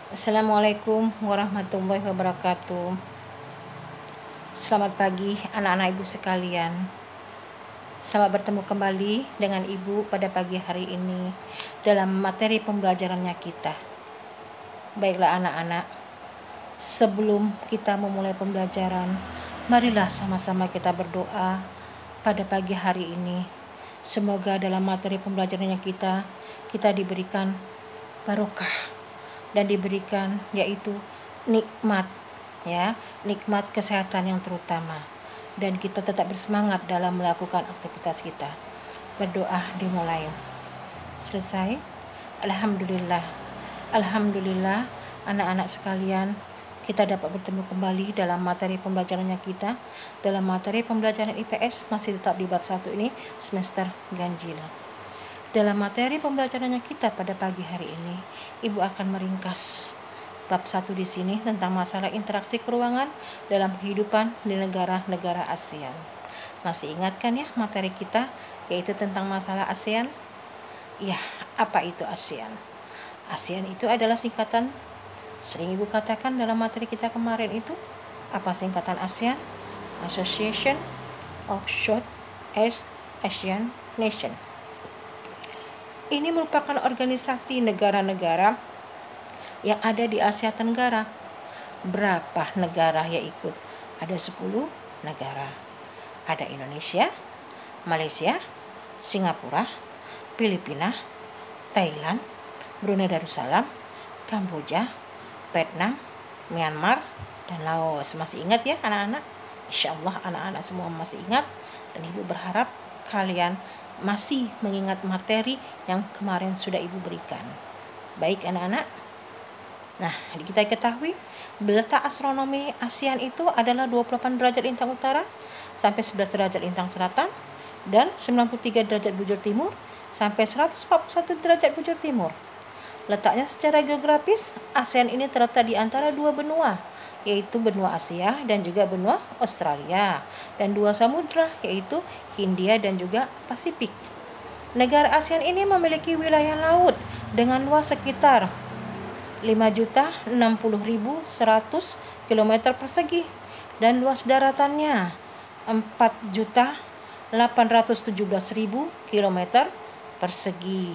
Assalamualaikum warahmatullahi wabarakatuh. Selamat pagi anak-anak ibu sekalian. Selamat bertemu kembali dengan ibu pada pagi hari ini dalam materi pembelajarannya kita. Baiklah anak-anak, sebelum kita memulai pembelajaran, marilah sama-sama kita berdoa pada pagi hari ini. Semoga dalam materi pembelajarannya kita diberikan barokah dan diberikan yaitu nikmat, nikmat kesehatan yang terutama, dan kita tetap bersemangat dalam melakukan aktivitas kita. Berdoa dimulai. Selesai. Alhamdulillah anak-anak sekalian, kita dapat bertemu kembali dalam materi pembelajarannya kita. Dalam materi pembelajaran IPS masih tetap di bab 1 ini, semester ganjil. Dalam materi pembelajarannya kita pada pagi hari ini, Ibu akan meringkas bab 1 di sini tentang masalah interaksi keuangan dalam kehidupan di negara-negara ASEAN. Masih ingat kan ya materi kita, yaitu tentang masalah ASEAN? Ya, apa itu ASEAN? ASEAN itu adalah singkatan, sering Ibu katakan dalam materi kita kemarin itu, apa singkatan ASEAN? Association of Southeast Asian Nation. Ini merupakan organisasi negara-negara yang ada di Asia Tenggara. Berapa negara yang ikut? Ada 10 negara. Ada Indonesia, Malaysia, Singapura, Filipina, Thailand, Brunei Darussalam, Kamboja, Vietnam, Myanmar, dan Laos. Masih ingat ya anak-anak? Insya Allah anak-anak semua masih ingat, dan Ibu berharap kalian masih mengingat materi yang kemarin sudah Ibu berikan. Baik anak-anak. Nah, kita ketahui letak astronomi ASEAN itu adalah 28 derajat lintang utara sampai 11 derajat lintang selatan dan 93 derajat bujur timur sampai 141 derajat bujur timur. Letaknya secara geografis, ASEAN ini terletak di antara dua benua, yaitu benua Asia dan juga benua Australia, dan dua samudra, yaitu Hindia dan juga Pasifik. Negara ASEAN ini memiliki wilayah laut dengan luas sekitar 5.060.100 km persegi dan luas daratannya 4.817.000 km persegi.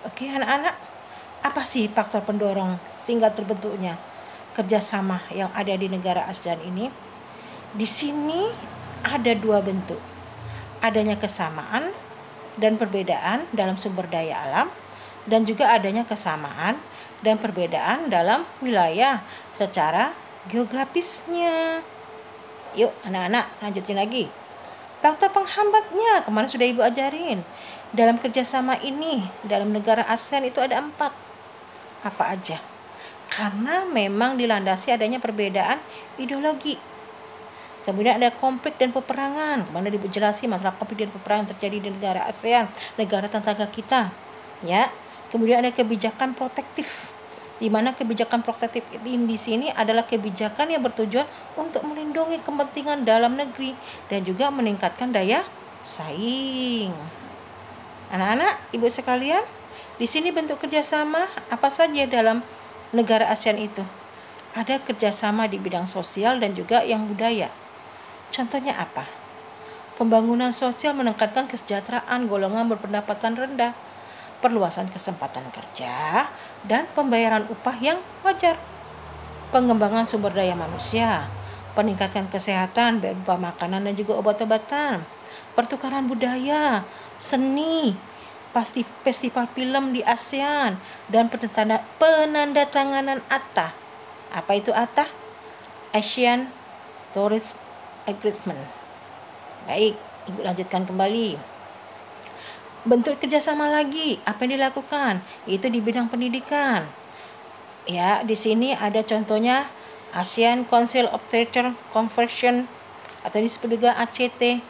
Oke anak-anak, apa sih faktor pendorong sehingga terbentuknya kerjasama yang ada di negara ASEAN ini? Di sini ada dua bentuk, adanya kesamaan dan perbedaan dalam sumber daya alam, dan juga adanya kesamaan dan perbedaan dalam wilayah secara geografisnya. Yuk anak-anak, lanjutin lagi. Faktor penghambatnya kemarin sudah Ibu ajarin. Dalam kerjasama ini, dalam negara ASEAN itu ada 4. Apa aja? Karena memang dilandasi adanya perbedaan ideologi. Kemudian ada konflik dan peperangan. Kemana Ibu jelasin masalah konflik dan peperangan terjadi di negara ASEAN, negara tetangga kita. Ya. Kemudian ada kebijakan protektif, di mana kebijakan protektif di sini adalah kebijakan yang bertujuan untuk melindungi kepentingan dalam negeri dan juga meningkatkan daya saing. Anak-anak, ibu sekalian, di sini bentuk kerjasama apa saja dalam negara ASEAN itu? Ada kerjasama di bidang sosial dan juga yang budaya. Contohnya apa? Pembangunan sosial menekankan kesejahteraan golongan berpendapatan rendah, perluasan kesempatan kerja, dan pembayaran upah yang wajar. Pengembangan sumber daya manusia, peningkatan kesehatan berupa makanan dan juga obat-obatan, pertukaran budaya, seni, pasti festival film di ASEAN, dan penandatanganan ATA. Apa itu ATA? Asian Tourist Agreement. Baik, Ibu lanjutkan kembali. Bentuk kerjasama lagi, apa yang dilakukan? Itu di bidang pendidikan. Ya, di sini ada contohnya ASEAN Council of Teacher Conference atau disebut juga ACT,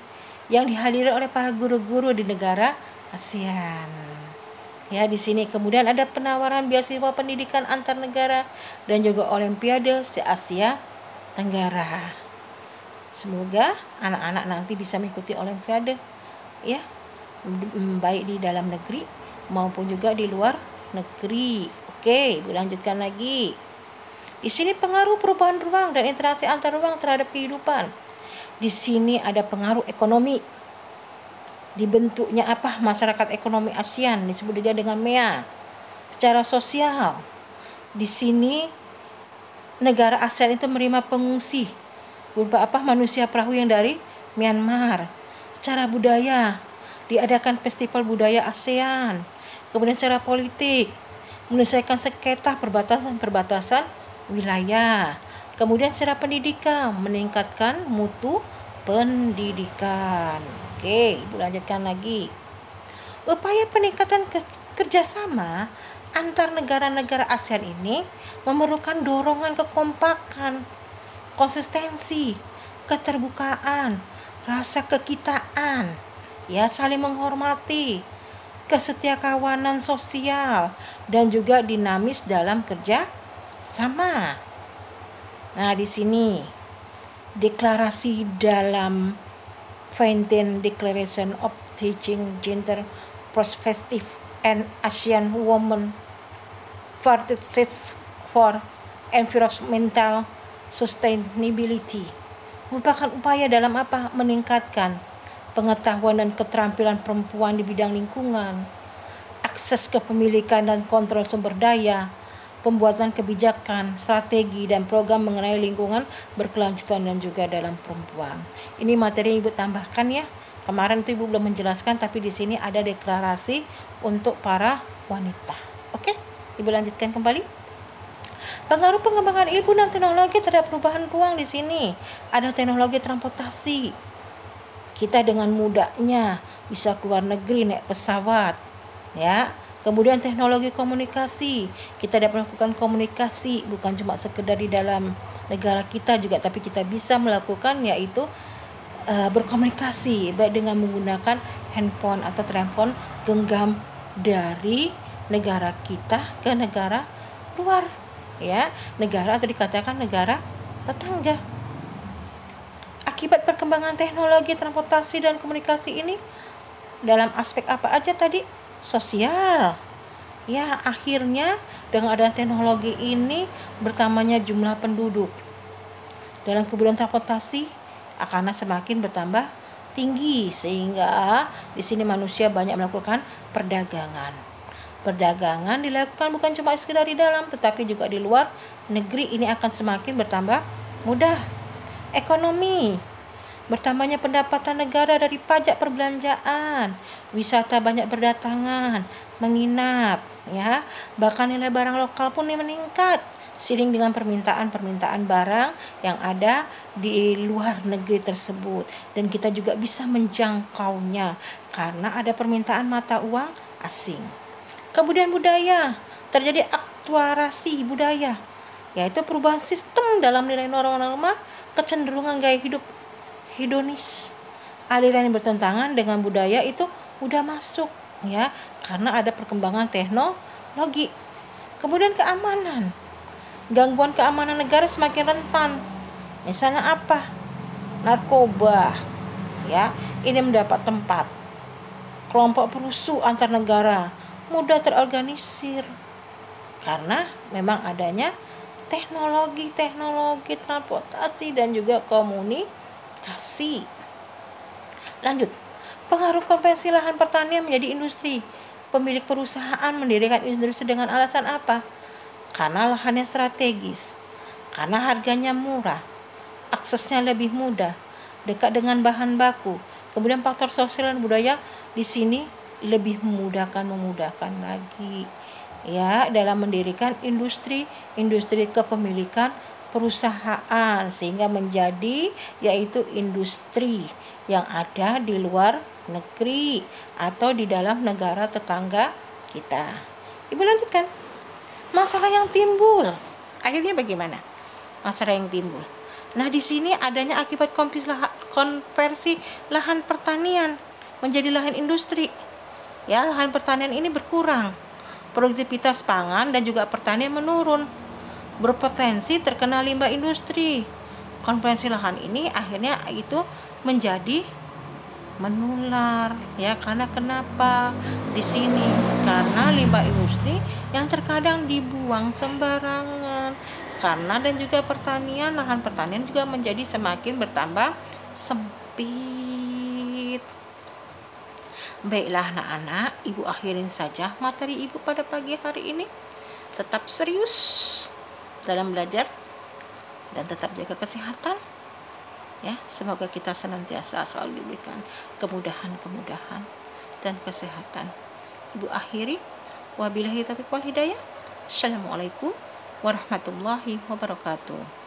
yang dihadiri oleh para guru-guru di negara ASEAN. Ya, di sini kemudian ada penawaran beasiswa pendidikan antar negara dan juga olimpiade se-Asia Tenggara. Semoga anak-anak nanti bisa mengikuti olimpiade, ya, baik di dalam negeri maupun juga di luar negeri. Oke, Ibu lanjutkan lagi. Di sini pengaruh perubahan ruang dan interaksi antar ruang terhadap kehidupan. Di sini ada pengaruh ekonomi. Dibentuknya apa? Masyarakat ekonomi ASEAN, disebut juga dengan MEA. Secara sosial, di sini negara ASEAN itu menerima pengungsi berupa apa? Manusia perahu yang dari Myanmar. Secara budaya, diadakan festival budaya ASEAN. Kemudian secara politik, menyelesaikan sengketa perbatasan wilayah. Kemudian secara pendidikan, meningkatkan mutu pendidikan. Oke, Ibu lanjutkan lagi. Upaya peningkatan kerjasama antar negara-negara ASEAN ini memerlukan dorongan kekompakan, konsistensi, keterbukaan, rasa kekitaan, ya, saling menghormati, kesetiakawanan sosial, dan juga dinamis dalam kerja sama. Nah, di sini deklarasi dalam Vientiane Declaration of Teaching Gender Perspective and ASEAN Women Partnership for Environmental Sustainability merupakan upaya dalam apa? Meningkatkan pengetahuan dan keterampilan perempuan di bidang lingkungan, akses kepemilikan dan kontrol sumber daya, pembuatan kebijakan, strategi, dan program mengenai lingkungan berkelanjutan dan juga dalam perempuan. Ini materi yang Ibu tambahkan ya. Kemarin itu Ibu belum menjelaskan, tapi di sini ada deklarasi untuk para wanita. Oke, Ibu lanjutkan kembali. Pengaruh pengembangan ilmu dan teknologi terhadap perubahan ruang di sini. Ada teknologi transportasi. Kita dengan mudahnya bisa keluar negeri naik pesawat, ya. Kemudian teknologi komunikasi, kita dapat melakukan komunikasi bukan cuma sekedar di dalam negara kita juga, tapi kita bisa melakukan yaitu berkomunikasi baik dengan menggunakan handphone atau telepon genggam dari negara kita ke negara luar, ya, negara atau dikatakan negara tetangga. Akibat perkembangan teknologi transportasi dan komunikasi ini dalam aspek apa aja tadi? Sosial. Ya, akhirnya dengan adanya teknologi ini bertambahnya jumlah penduduk. Dalam kemudian transportasi akan semakin bertambah tinggi sehingga di sini manusia banyak melakukan perdagangan. Perdagangan dilakukan bukan cuma sekedar di dalam tetapi juga di luar negeri, ini akan semakin bertambah mudah. Ekonomi, bertambahnya pendapatan negara dari pajak perbelanjaan, wisata banyak berdatangan, menginap, ya. Bahkan nilai barang lokal pun meningkat seiring dengan permintaan barang yang ada di luar negeri tersebut, dan kita juga bisa menjangkaunya karena ada permintaan mata uang asing. Kemudian budaya, terjadi aktuarasi budaya, yaitu perubahan sistem dalam nilai norma-norma, kecenderungan gaya hidup hedonis, aliran yang bertentangan dengan budaya itu udah masuk, ya, karena ada perkembangan teknologi. Kemudian keamanan, gangguan keamanan negara semakin rentan. Misalnya apa? Narkoba, ya, ini mendapat tempat. Kelompok perusuh antar negara mudah terorganisir karena memang adanya teknologi transportasi dan juga komunikasi. Lanjut, pengaruh konvensi lahan pertanian menjadi industri. Pemilik perusahaan mendirikan industri dengan alasan apa? Karena lahannya strategis, karena harganya murah, aksesnya lebih mudah, dekat dengan bahan baku. Kemudian faktor sosial dan budaya di sini lebih memudahkan lagi, ya, dalam mendirikan industri kepemilikan perusahaan sehingga menjadi yaitu industri yang ada di luar negeri atau di dalam negara tetangga kita. Ibu lanjutkan. Masalah yang timbul akhirnya bagaimana? Masalah yang timbul. Nah, di sini adanya akibat konversi lahan pertanian menjadi lahan industri. Ya, lahan pertanian ini berkurang. Produktivitas pangan dan juga pertanian menurun. Berpotensi terkena limbah industri. Konversi lahan ini akhirnya itu menjadi, ya, lahan industri. Lahan pertanian ini berkurang. Produktivitas pangan dan juga pertanian menurun. Berpotensi terkena limbah industri. Konversi lahan ini akhirnya itu menjadi, ya, lahan industri. Konversi lahan ini akhirnya itu menjadi, ya, lahan industri. Konversi lahan ini akhirnya itu menular ya. Karena kenapa di sini? Karena limbah industri yang terkadang dibuang sembarangan. Karena dan juga pertanian, lahan pertanian juga menjadi semakin bertambah sempit. Baiklah anak-anak, ibu akhirin saja materi ibu pada pagi hari ini. Tetap serius dalam belajar dan tetap jaga kesehatan ya. Semoga kita senantiasa selalu diberikan kemudahan dan kesehatan. Ibu akhiri, wabillahi taufiq wal hidayah. Assalamualaikum warahmatullahi wabarakatuh.